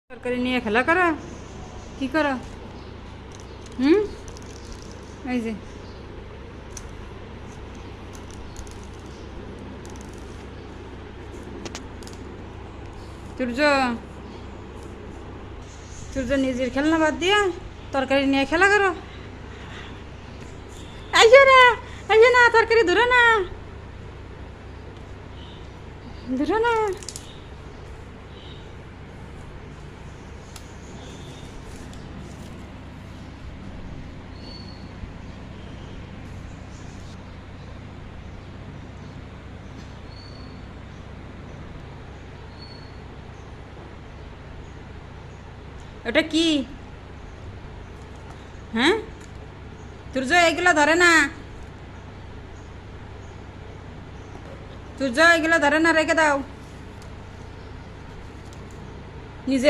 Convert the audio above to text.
তরকারি নিয়ে খেলা করো, কি করো? হুম, এই যে সূর্য, সূর্য নিজের খেলনা বাদ দিয়া তরকারি নিয়ে খেলা করো। আইসো না, আইসো না, তরকারি ধরো না, ধরো না। ওটা কি? হ্যাঁ, সূর্য এগুলো ধরে না, সূর্য এগুলো ধরে না, রেখে দাও।